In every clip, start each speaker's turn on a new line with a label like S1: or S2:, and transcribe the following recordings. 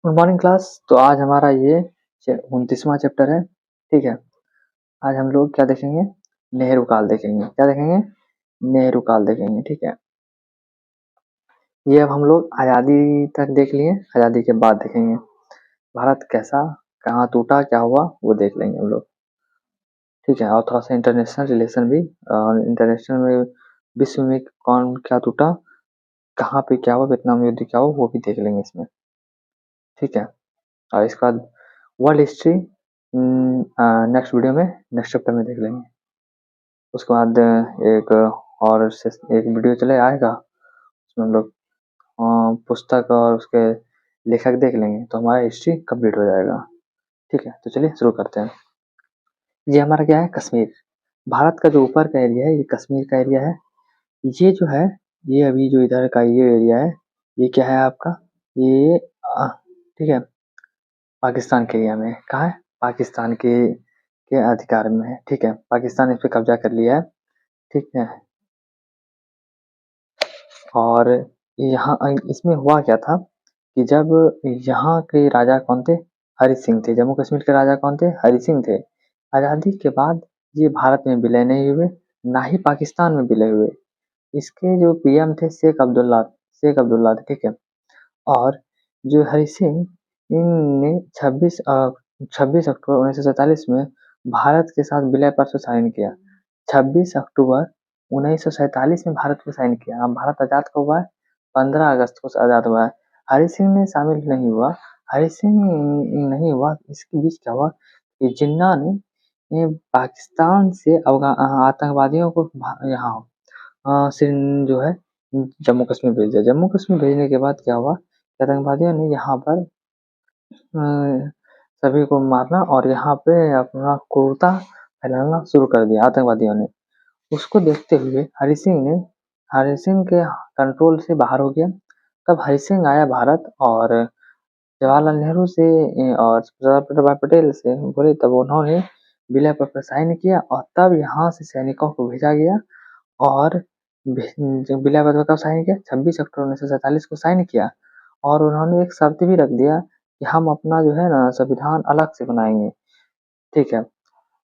S1: Good morning class. तो आज हमारा ये 29वां चैप्टर है। ठीक है। आज हम लोग क्या देखेंगे? नेहरू काल देखेंगे। क्या देखेंगे? नेहरू काल देखेंगे। ठीक है। ये अब हम लोग आज़ादी तक देख लिए, आज़ादी के बाद देखेंगे भारत कैसा, कहाँ टूटा, क्या हुआ, वो देख लेंगे हम लोग। ठीक है। और थोड़ा सा इंटरनेशनल रिलेशन भी, इंटरनेशनल में विश्व में कौन क्या टूटा, कहाँ पे क्या हुआ, वियतनाम युद्ध क्या हुआ, वो भी देख लेंगे इसमें। ठीक है। और इसके बाद वर्ल्ड हिस्ट्री नेक्स्ट वीडियो में, नेक्स्ट चैप्टर में देख लेंगे। उसके बाद एक और एक वीडियो चले आएगा, उसमें हम लोग पुस्तक और उसके लेखक देख लेंगे, तो हमारा हिस्ट्री कंप्लीट हो जाएगा। ठीक है। तो चलिए शुरू करते हैं। ये हमारा क्या है? कश्मीर। भारत का जो ऊपर का एरिया है ये कश्मीर का एरिया है। ये जो है, ये अभी जो इधर का ये एरिया है, ये क्या है आपका? ये ठीक है, पाकिस्तान के एरिया में है। कहाँ है? पाकिस्तान के अधिकार में है। ठीक है। पाकिस्तान इस पे कब्जा कर लिया है। ठीक है। और यहाँ इसमें हुआ क्या था कि जब यहाँ के राजा कौन थे? हरि सिंह थे। जम्मू कश्मीर के राजा कौन थे? हरि सिंह थे। आज़ादी के बाद ये भारत में विलय नहीं हुए, ना ही पाकिस्तान में विलय हुए। इसके जो पीएम थे शेख अब्दुल्ला थे। ठीक है। और जो हरि सिंह, इनने 26 अक्टूबर 1947 में भारत के साथ विलय पत्र साइन किया। 26 अक्टूबर 1947 में भारत में साइन किया। अब भारत आजाद कब हुआ है? 15 अगस्त को आजाद हुआ है। हरि सिंह ने शामिल नहीं हुआ। हरि सिंह नहीं हुआ, इसके बीच क्या हुआ कि जिन्ना ने पाकिस्तान से आतंकवादियों को यहाँ जो है जम्मू कश्मीर भेज दिया। जम्मू कश्मीर भेजने के बाद क्या हुआ, आतंकवादियों ने यहाँ पर सभी को मारना और यहाँ पे अपना क्रूरता फैलाना शुरू कर दिया आतंकवादियों ने। उसको देखते हुए हरि सिंह के कंट्रोल से बाहर हो गया। तब हरि सिंह आया भारत और जवाहरलाल नेहरू से और सरदार वल्लभ पटेल से बोले, तब उन्होंने विलय पत्र साइन किया और तब यहाँ से सैनिकों को भेजा गया। और विलय पत्र कब साइन किया? 26 अक्टूबर 1947 को साइन किया। और उन्होंने एक शर्त भी रख दिया कि हम अपना जो है ना संविधान अलग से बनाएंगे। ठीक है।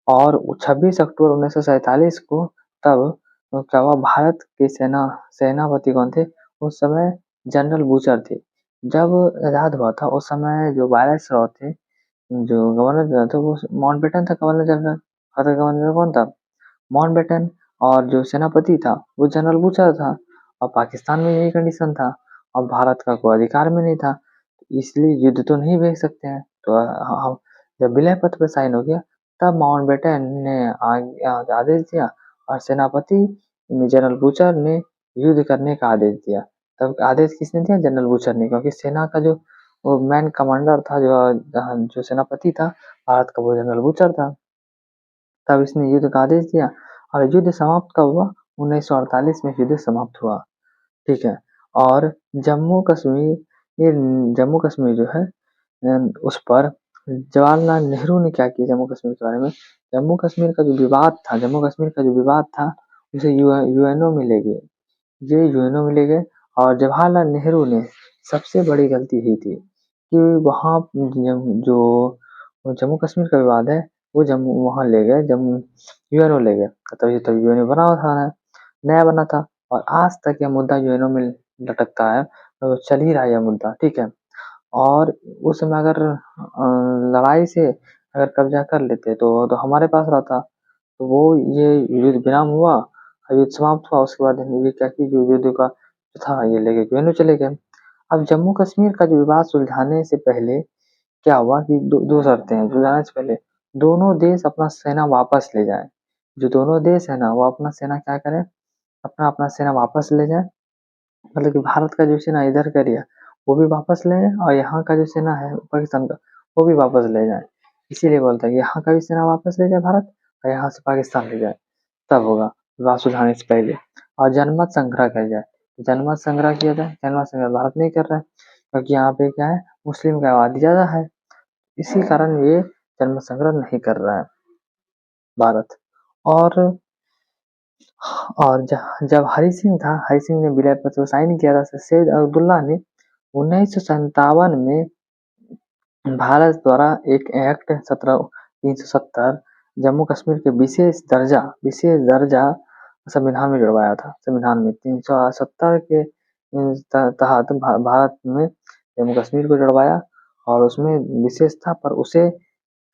S1: और 26 अक्टूबर 1947 को तब क्या हुआ, भारत के सेनापति कौन थे उस समय? जनरल बूचर थे। जब आजाद हुआ था उस समय जो वायसरॉय थे, जो गवर्नर जनरल थे, वो माउंटबेटन था गवर्नर जनरल। गवर्नर कौन था? माउंटबेटन। और जो सेनापति था वो जनरल बूचर था। और पाकिस्तान में यही कंडीशन था और भारत का कोई अधिकार में नहीं था, इसलिए युद्ध तो नहीं भेज सकते हैं। तो जब विलय पत्र पर साइन हो गया तब माउंटबेटन ने आदेश दिया और सेनापति जनरल बूचर ने युद्ध करने का आदेश दिया। तब आदेश किसने दिया? जनरल बूचर ने, क्योंकि सेना का जो वो मैन कमांडर था, जो सेनापति था भारत का, वो जनरल बूचर था। तब इसने युद्ध का आदेश दिया और युद्ध समाप्त कब हुआ? 1948 में युद्ध समाप्त हुआ। ठीक है। और जम्मू कश्मीर, ये जम्मू कश्मीर जो है उस पर जवाहरलाल नेहरू ने क्या किया जम्मू कश्मीर के बारे में? जम्मू कश्मीर का जो विवाद था उसे यूएनओ में ले गए। ये यूएनओ में ले गए और जवाहरलाल नेहरू ने सबसे बड़ी गलती की थी कि वहाँ जो जम्मू कश्मीर का विवाद है वो जम्मू वहाँ ले गए, जम्मू यूएनओ ले गए। तभी यूएनओ बना था, नया बना था और आज तक यह मुद्दा यूएनओ में लटकता है, तो चल ही रहा है यह मुद्दा। ठीक है। और उस समय अगर लड़ाई से अगर कब्जा कर लेते तो हमारे पास रहता, तो वो ये युद्ध विराम हुआ, युद्ध समाप्त हुआ, उसके बाद ये क्या कि जो युद्ध का था ये लेके यूएनओ चले गए। अब जम्मू कश्मीर का जो विवाद सुलझाने से पहले क्या हुआ कि दो शर्तें हैं। सुलझाने से पहले दोनों देश अपना सेना वापस ले जाए। जो दोनों देश है ना वो अपना सेना क्या करें, अपना अपना सेना वापस ले जाए। मतलब कि भारत का जो सेना इधर का एरिया वो भी वापस ले जाए और यहाँ का जो सेना है पाकिस्तान का वो भी वापस ले जाए। इसीलिए बोलता है कि यहाँ का भी सेना वापस ले जाए भारत और यहाँ से पाकिस्तान ले जाए, तब होगा विवाद सुलझाने से पहले। और जनमत संग्रह किया जाए, जनमत संग्रह किया जाए। जनमत संग्रह भारत नहीं कर रहा है क्योंकि यहाँ पे क्या है, मुस्लिम की आबादी ज्यादा है, इसी कारण ये जनमत संग्रह नहीं कर रहा है भारत। और जब हरि सिंह था, हरि सिंह ने विलय पत्र साइन किया था, सैयद अब्दुल्ला ने 1957 में भारत द्वारा एक एक्ट 17 370 जम्मू कश्मीर के विशेष दर्जा संविधान में जुड़वाया था। संविधान में 370 के तहत भारत में जम्मू कश्मीर को जुड़वाया और उसमें विशेष था, पर उसे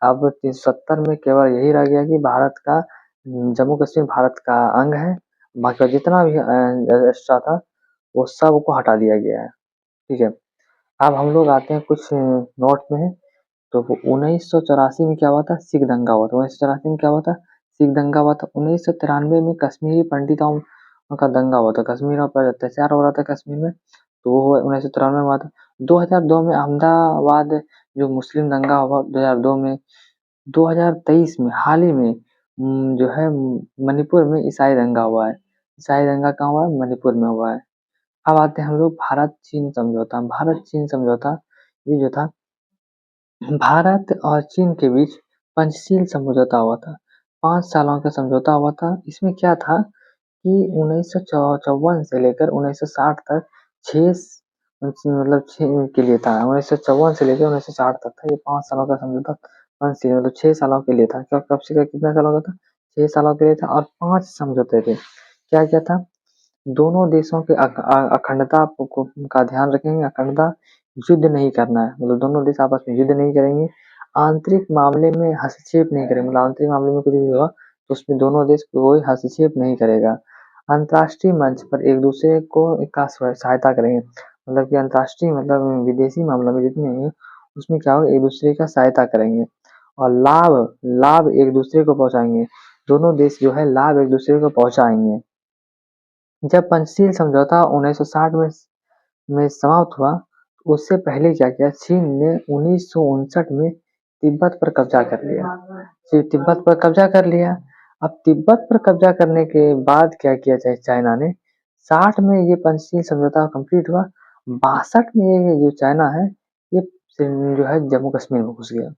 S1: अब 370 में केवल यही रह गया कि भारत का जम्मू कश्मीर भारत का अंग है। बाकी जितना भी एक्स्ट्रा था वो सब को हटा दिया गया है। ठीक है, अब हम लोग आते हैं कुछ नोट में। तो 1984 में क्या हुआ था? सिख दंगा हुआ था। 1984 में क्या हुआ था? सिख दंगा हुआ था। 1993 में कश्मीरी पंडितों का दंगा हुआ था। कश्मीर पर अत्याचार हो रहा था कश्मीर में, तो वो 1993 में हुआ था। 2002 में अहमदाबाद जो मुस्लिम दंगा हुआ 2002 में। 2023 में हाल ही में जो है मणिपुर में ईसाई दंगा हुआ है। ईसाई दंगा कहाँ हुआ है? मणिपुर में हुआ है। अब आते हैं हम लोग भारत चीन समझौता। भारत चीन समझौता ये जो था, भारत और चीन के बीच पंचशील समझौता हुआ था। 5 सालों का समझौता हुआ था। इसमें क्या था कि 1954 से लेकर 1960 तक छह मतलब छह के लिए था। 1954 से लेकर 1960 तक था। ये 5 सालों का समझौता पंचशील मतलब 6 सालों के लिए था। कब से कितने सालों का था? 6 सालों के लिए था और 5 समझौते थे। क्या क्या था? दोनों देशों के अखंडता का ध्यान रखेंगे। अखंडता, युद्ध नहीं करना है, मतलब दोनों देश आपस में युद्ध नहीं करेंगे। आंतरिक मामले में हस्तक्षेप नहीं करेंगे, मतलब आंतरिक मामले में कुछ भी हुआ तो उसमें दोनों देश कोई हस्तक्षेप नहीं करेगा। अंतर्राष्ट्रीय मंच पर एक दूसरे को का सहायता करेंगे, मतलब कि अंतर्राष्ट्रीय मतलब विदेशी मामलों में जितने हैं उसमें क्या होगा, एक दूसरे का सहायता करेंगे और लाभ लाभ एक दूसरे को पहुंचाएंगे। दोनों देश जो है लाभ एक दूसरे को पहुंचाएंगे। जब पंचशील समझौता 1960 में समाप्त हुआ, उससे पहले क्या किया? चीन ने 1959 में तिब्बत पर कब्जा कर लिया। तिब्बत पर कब्जा कर लिया। अब तिब्बत पर कब्जा करने के बाद क्या किया चाइना ने? 60 में ये पंचशील समझौता कंप्लीट हुआ। 62 में ये जो चाइना है ये जो है जम्मू कश्मीर में घुस गया।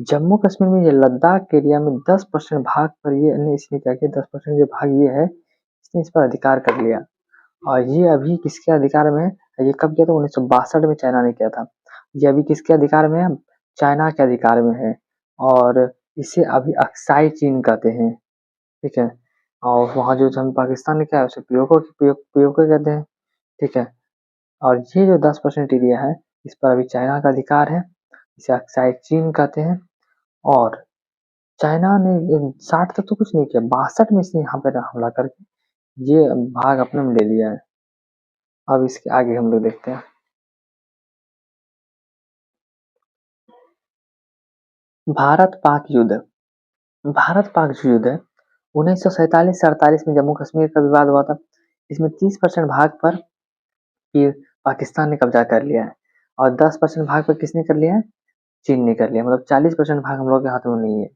S1: जम्मू कश्मीर में ये लद्दाख के एरिया में 10% भाग पर ये इसने क्या किया? 10% जो भाग ये है इसने इस पर अधिकार कर लिया और ये अभी किसके अधिकार में है? ये कब किया था? 1962 में चाइना ने किया था। ये अभी किसके अधिकार में है? चाइना के अधिकार में है और इसे अभी अक्साई चीन कहते हैं। ठीक है, और वहाँ जो हम पाकिस्तान ने क्या है उसे पीओके कहते हैं। ठीक है, और ये जो 10% एरिया है इस पर अभी चाइना का अधिकार है, इसे अक्साई चीन कहते हैं। और चाइना ने 60 तक तो कुछ नहीं किया, 62 में इसने यहाँ पर हमला करके ये भाग अपने में ले लिया है। अब इसके आगे हम लोग देखते हैं। भारत पाक युद्ध। भारत पाक जो युद्ध है 1947 से 48 में जम्मू कश्मीर का विवाद हुआ था। इसमें 30% भाग पर पाकिस्तान ने कब्जा कर लिया है और 10% भाग पर किसने कर लिया है? चीन ने कर लिया। मतलब 40% भाग हम लोग के हाथ में नहीं है।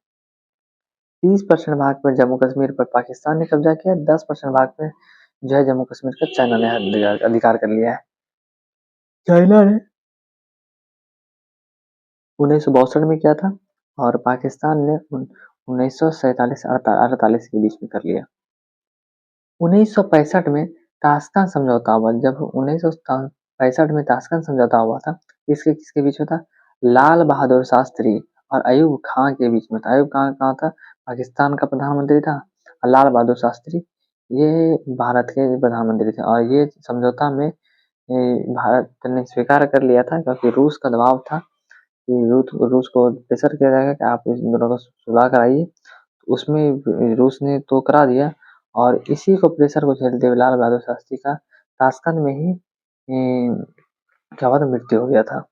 S1: 30% भाग पर जम्मू कश्मीर पर पाकिस्तान ने कब्जा किया, 10% भाग पे जो है जम्मू कश्मीर का चाइना ने अधिकार कर लिया है। चाइना ने 1962 में किया था और पाकिस्तान ने 1947 के बीच में कर लिया। 1965 में ताशकंद समझौता हुआ। जब 1965 में ताशकंद समझौता हुआ था, किसके किसके बीच में था? लाल बहादुर शास्त्री और अयूब खान के बीच में था। अयूब खान कहाँ था? पाकिस्तान का प्रधानमंत्री था और लाल बहादुर शास्त्री ये भारत के प्रधानमंत्री थे। और ये समझौता में भारत ने स्वीकार कर लिया था क्योंकि रूस का दबाव था कि रूस को प्रेशर किया जाएगा कि आप इन दोनों को सुलह कराइए। उसमें रूस ने तो करा दिया और इसी को प्रेशर को झेलते हुए लाल बहादुर शास्त्री का ताशकंद में ही क्या हुआ था? मृत्यु हो गया था।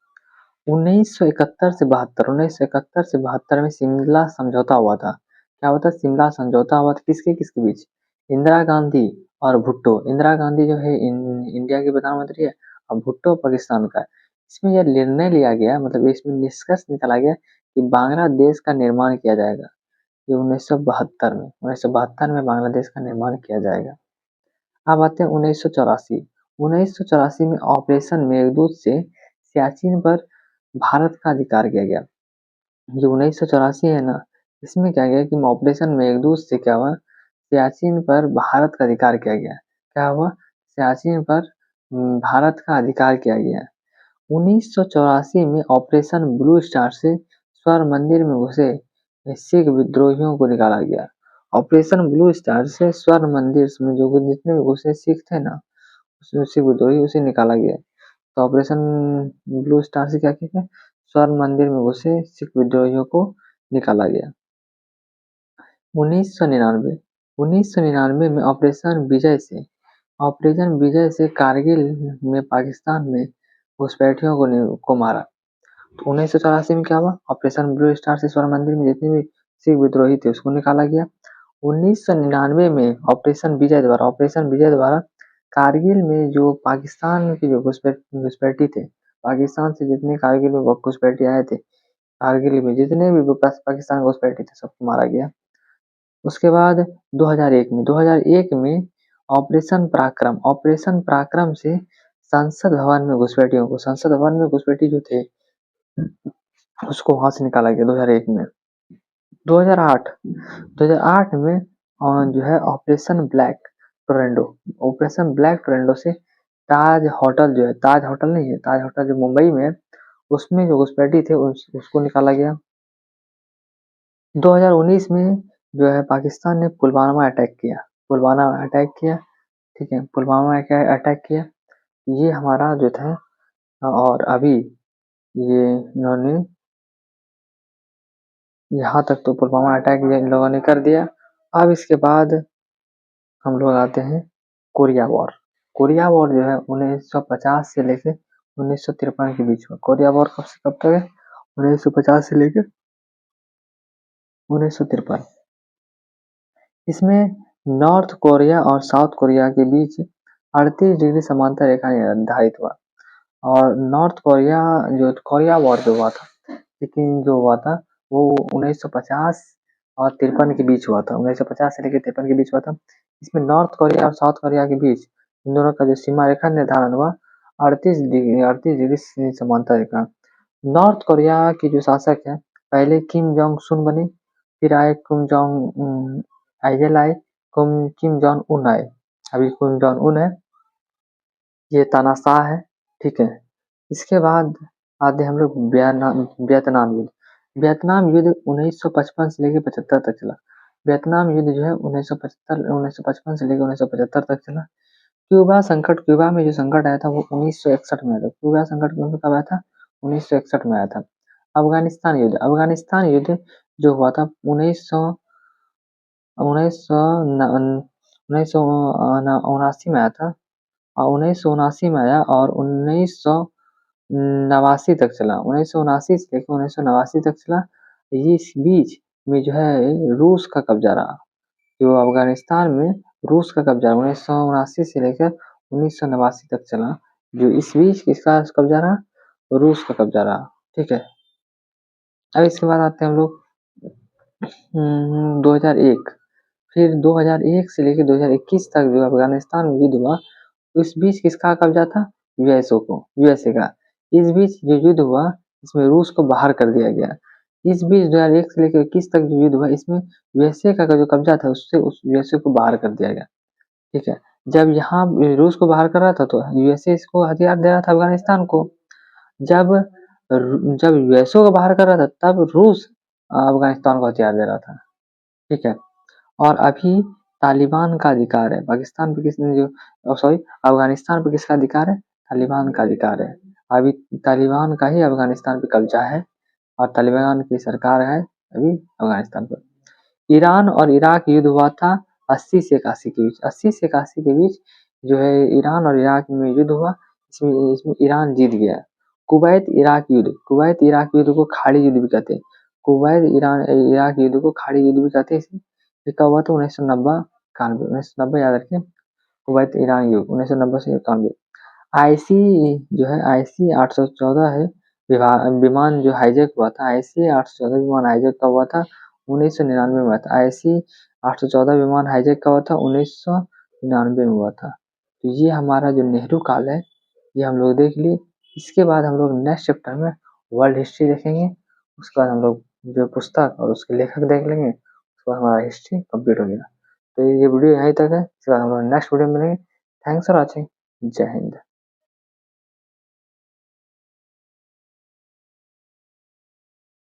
S1: 1971 से बहत्तर में शिमला समझौता हुआ था। क्या हुआ था? शिमला समझौता हुआ था किसके किसके बीच? इंदिरा गांधी और भुट्टो। इंदिरा गांधी जो है इंडिया की प्रधानमंत्री है और भुट्टो पाकिस्तान का है। इसमें यह निर्णय लिया गया, मतलब इसमें निष्कर्ष निकाला गया कि बांग्लादेश का निर्माण किया जाएगा। ये 1972 में बांग्लादेश का निर्माण किया जाएगा। अब आते हैं 1984। 1984 में ऑपरेशन मेघदूत से सियाचिन पर भारत का अधिकार किया गया। जो 1984 है ना, इसमें क्या गया कि ऑपरेशन मेघदूत से क्या हुआ? सियाचिन पर भारत का अधिकार किया गया। क्या हुआ? सियाचिन पर भारत का अधिकार किया गया। 1984 में ऑपरेशन ब्लू स्टार से स्वर्ण मंदिर में घुसे सिख विद्रोहियों को निकाला गया। ऑपरेशन ब्लू स्टार से स्वर्ण मंदिर में जो जितने भी घुसे सिख थे ना, उसमें सिख विद्रोही उसे निकाला गया। तो ऑपरेशन ब्लू स्टार से क्या किया गया? स्वर्ण मंदिर में घुसे सिख विद्रोहियों को निकाला गया। 1999 में ऑपरेशन विजय से कारगिल में पाकिस्तान में घुसपैठियों को मारा। तो 1984 में क्या हुआ? ऑपरेशन ब्लू स्टार से स्वर्ण मंदिर में जितने भी सिख विद्रोही थे उसको निकाला गया। 1999 में ऑपरेशन विजय द्वारा कारगिल में जो पाकिस्तान के जो घुसपैठी थे, पाकिस्तान से जितने कारगिल में घुसपैठी आए थे, कारगिल में जितने भी पाकिस्तान घुसपैठी थे सबको मारा गया। उसके बाद 2001 में ऑपरेशन पराक्रम से संसद भवन में घुसपैठी जो थे उसको वहां से निकाला गया 2001 में। 2008 में जो है ऑपरेशन ब्लैक टोरेंडो से ताज होटल नहीं है, ताज होटल जो मुंबई में है, उसमें जो घुसपैठी थे उसको निकाला गया। 2019 में जो है पाकिस्तान ने पुलवामा अटैक किया, ठीक है, पुलवामा अटैक किया। ये हमारा जो था, और अभी ये इन्होंने यहाँ तक तो पुलवामा अटैक ये इन लोगों ने कर दिया। अब इसके बाद हम लोग आते हैं कोरिया वॉर। कोरिया वॉर जो है 1950 से लेकर 1953 के बीच में। कोरिया वॉर कब से कब तक है? 1950 से लेकर 1953। इसमें नॉर्थ कोरिया और साउथ कोरिया के बीच 38 डिग्री समांतर रेखा निर्धारित हुआ। और नॉर्थ कोरिया कोरिया वॉर जो हुआ था, लेकिन जो हुआ था वो 1950 और 53 के बीच हुआ था। 1950 से लेकर 53 के बीच हुआ था। इसमें नॉर्थ कोरिया और साउथ कोरिया के बीच इन दोनों का जो सीमा रेखा निर्धारण हुआ 38 डिग्री समांतर रेखा। नॉर्थ कोरिया के जो शासक है, पहले किम जोंग सुन बने, फिर आए किम जोंग उन आए। अभी किम जोंग उन है, ये तानाशाह है, ठीक है। इसके बाद आते हम लोग वियतनाम युद्ध। वियतनाम युद्ध 1955 से लेकर 75 तक चला। वियतनाम युद्ध जो है 1955 से लेकर 1975 तक चला। क्यूबा में जो संकट आया था वो 1961 में आया था। क्यूबा संकट कब आया था? 1961 में आया था। अफगानिस्तान युद्ध जो हुआ था 1979 में आया था, और 1979 में आया और 1989 तक चला। 1979 से लेकर 1989 तक चला। इस बीच में जो है रूस का कब्जा रहा। जो अफगानिस्तान में रूस का कब्जा 1979 से लेकर 1989 तक चला। जो इस बीच किसका कब्जा रहा? रूस का कब्जा रहा, ठीक है। अब इसके बाद आते हैं हम लोग 2001। फिर 2001 से लेकर 2021 तक जो अफगानिस्तान में युद्ध हुआ, उस बीच किसका कब्जा था? यूएसए का। इस बीच जो युद्ध हुआ इसमें रूस को बाहर कर दिया गया। इस बीच 2001 से लेकर 21 तक जो युद्ध हुआ इसमें यूएसए का जो कब्जा था उससे उस यूएसए को बाहर कर दिया गया, ठीक है। जब यहाँ रूस को बाहर कर रहा था तो यूएसए इसको हथियार दे रहा था अफगानिस्तान को। जब जब यूएसए को बाहर कर रहा था तब रूस अफगानिस्तान को हथियार दे रहा था, ठीक है। और अभी तालिबान का अधिकार है पाकिस्तान पे अफगानिस्तान पे किसका अधिकार है? तालिबान का अधिकार है। अभी तालिबान का ही अफगानिस्तान पे कब्जा है और तालिबान की सरकार है अभी अफगानिस्तान पर। ईरान और इराक युद्ध हुआ था 80 से 81 के बीच। 80 से 81 के बीच जो है ईरान और इराक में युद्ध हुआ। इसमें ईरान जीत गया। कुवैत इराक युद्ध को खाड़ी युद्ध भी कहते हैं। कुवैत ईरान इराक युद्ध को खाड़ी युद्ध भी कहते हैं। ये कब हुआ था? 1990 याद रखें। कुवैत ईरान युद्ध 1990 से 91। आईसी 814 है विमान जो हाईजैक हुआ था। आईसी 814 विमान हाईजैक कब हुआ था? 1999 में हुआ था। आईसी 814 विमान हाईजैक कब हुआ था? 1999 में हुआ था। तो ये हमारा जो नेहरू काल है ये हम लोग देख लिए। इसके बाद हम लोग नेक्स्ट चैप्टर में वर्ल्ड हिस्ट्री देखेंगे। उसके बाद हम लोग जो पुस्तक और उसके लेखक देख लेंगे। उसके बाद हमारा हिस्ट्री कंप्लीट हो गया। तो ये वीडियो यहीं तक है। इसके बाद हम लोग नेक्स्ट वीडियो में मिलेंगे। Thanks for watching. जय हिंद।